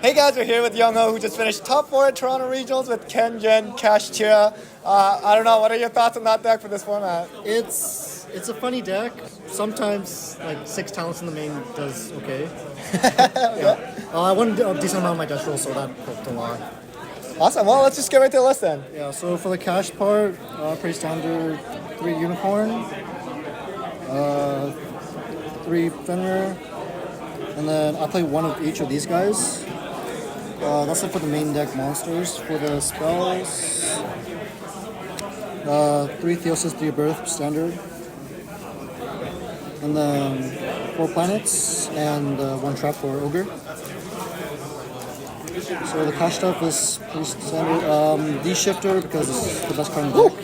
Hey guys, we're here with Yongho, who just finished top 4 at Toronto Regionals with Ken, Jen, Kashtira. I don't know, what are your thoughts on that deck for this format? It's a funny deck. Sometimes like 6 talents in the main does okay. I won a decent amount of my dash roll, so that helped a lot. Awesome, well let's just get right to the list then. Yeah, so for the cash part, pretty standard 3 unicorn, 3 Fenrir, and then I play one of each of these guys. That's it for the main deck monsters. For the spells, 3 Theosis, 3 Birth, standard. And then 4 planets and 1 trap for Ogre. So the cash stuff is pretty standard. D-Shifter because it's the best card in the deck.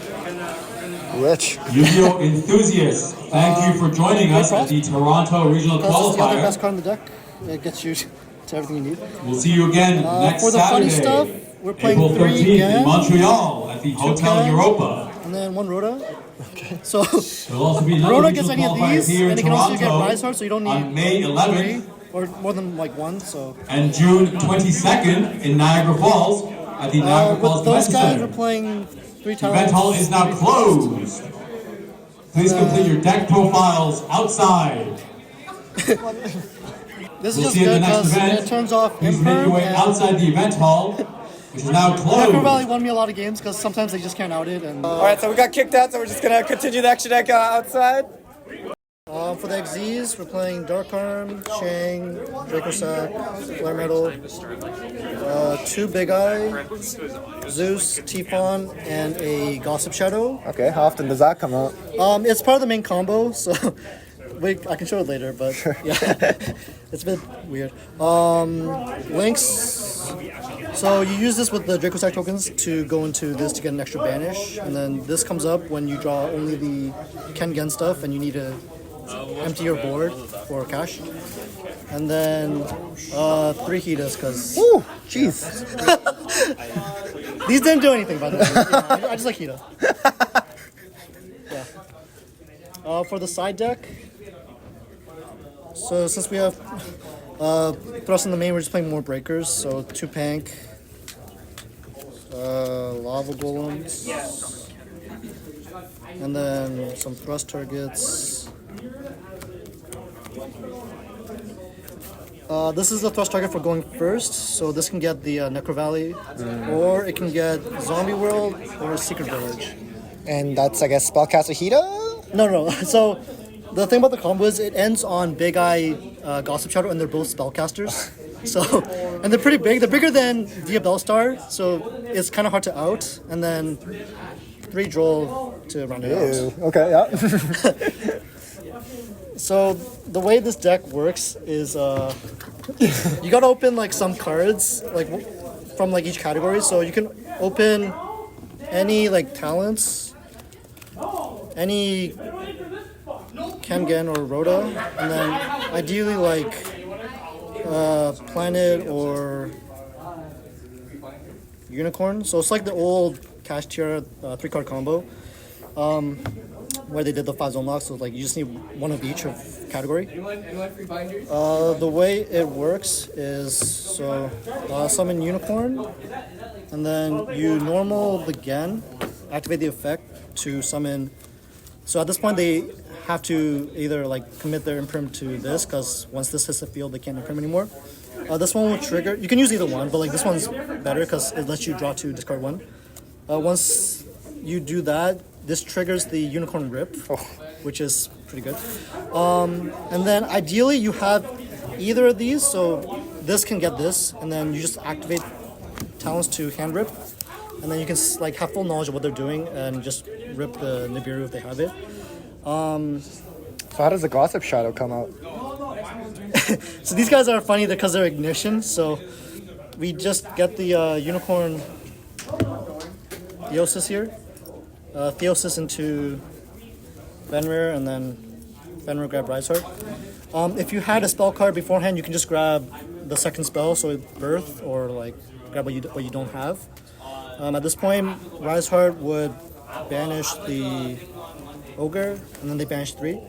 Rich. Yu-Gi-Oh! Enthusiasts, thank you for joining us at the Toronto Regional Because it's the other Qualifier. best card in the deck. It gets you to everything you need. We'll see you again next For the Saturday, funny stuff, we're playing April 3 13th again, in Montreal at the Hotel Cans. Europa. and then 1 Rhoda. Okay. So There'll also be another Rhoda regional gets any of qualifier these, here in and it can also get Toronto Rise Heart, so you don't need on May 11th 3 or more than like 1. So and June 22nd in Niagara Falls at the Niagara Falls with those Convention guys, Center. we're playing 3 The talents. event hall is now closed. Please complete your deck profiles outside. This is We'll just see you at good the next because event. it turns off Please make your Imperm, way and outside the event hall, which is now closed. Necrovalley won me a lot of games because sometimes they just can't out it. And Alright, so we got kicked out, so we're just gonna continue the extra deck outside. for the XZs, we're playing Dark Arm, Shang, Dracosac, Flare Metal, 2 Big Eye, Zeus, Tifon, and a Gossip Shadow. Okay, how often does that come out? It's part of the main combo, so I can show it later, but yeah, it's a bit weird. Links. So you use this with the Dracosac tokens to go into this to get an extra banish, and then this comes up when you draw only the Kengen stuff and you need to empty your board for cash. And then 3 Hitas, because Ooh, jeez. these didn't do anything, by the way. Yeah, I just like Hita. Yeah. For the side deck, so since we have Thrust in the main, we're just playing more breakers. So 2 Pank, Lava Golems, and then some Thrust targets. This is the Thrust target for going first, so this can get the Necrovalley, or it can get Zombie World or Secret Village. And that's, I guess, Spellcaster Hita? No. So the thing about the combo is it ends on Big Eye, Gossip Shadow, and they're both Spellcasters. So, and they're pretty big. They're bigger than Dia Bellstar, so it's kind of hard to out. And then 3 Droll to round it Ew, out. okay, yeah. So the way this deck works is you gotta open like some cards like from like each category. So you can open any like talents, any Kengen or Rhoda, and then ideally like Planet or Unicorn. So it's like the old Kashtira 3-card combo. Where they did the 5 zone locks, so like you just need one of each of category. You want free binders? The way it works is so summon Unicorn, and then you normal the Gen, activate the effect to summon. So at this point they have to either like commit their imprint to this, because once this hits the field they can't imprint anymore. This one will trigger. You can use either one, but like this one's better because it lets you draw 2, discard 1. Once you do that, this triggers the Unicorn Rip, which is pretty good. And then ideally you have either of these, so this can get this, and then you just activate talents to hand rip, and then you can like have full knowledge of what they're doing and just rip the Nibiru if they have it. So how does the Gossip Shadow come out? So these guys are funny because they're ignition, so we just get the Unicorn Theosis here. Theosis into Fenrir, and then Fenrir grab Rise Heart. If you had a spell card beforehand, you can just grab the second spell, so Birth, or like grab what you don't have. At this point, Rise Heart would banish the Ogre, and then they banish 3.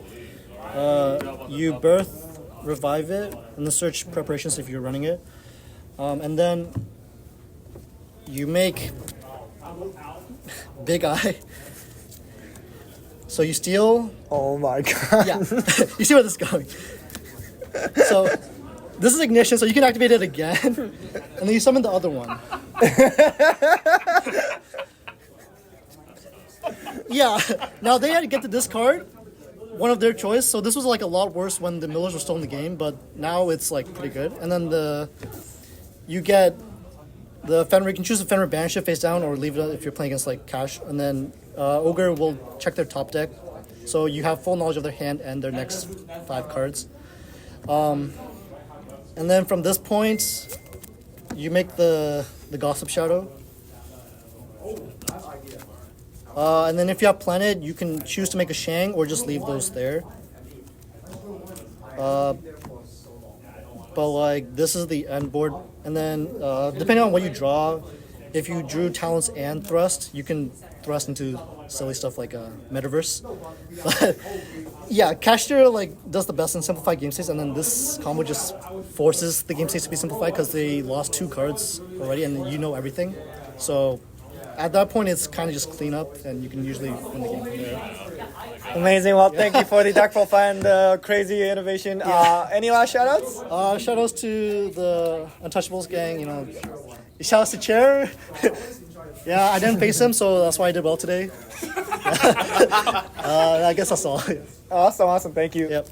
You Birth, revive it, and then search preparations if you're running it. And then you make Big Eye. So you steal. Oh my god. Yeah, you see where this is going. So this is ignition, so you can activate it again, and then you summon the other one. Yeah. Now they had to get to discard one of their choice, so this was like a lot worse when the Millers were still in the game, but now it's like pretty good. And then you get the Fenrir. You can choose the Fenrir banish it face down or leave it if you're playing against like Cash, and then Ogre will check their top deck, so you have full knowledge of their hand and their next 5 cards. And then from this point, you make the Gossip Shadow. And then if you have Planet, you can choose to make a Shang or just leave those there. But like this is the end board, and then depending on what you draw, if you drew Talents and Thrust, you can thrust into silly stuff like Metaverse. But yeah, Kashtira like does the best in simplified game states, and then this combo just forces the game states to be simplified because they lost 2 cards already, and you know everything. So at that point, it's kind of just clean up, and you can usually win the game from there. Amazing. Well, thank you for the deck profile and the crazy innovation. Any last shoutouts? Shoutouts to the Untouchables gang. Shoutouts to Chair. Yeah, I didn't face him, so that's why I did well today. I guess that's all. Awesome. Thank you. Yep.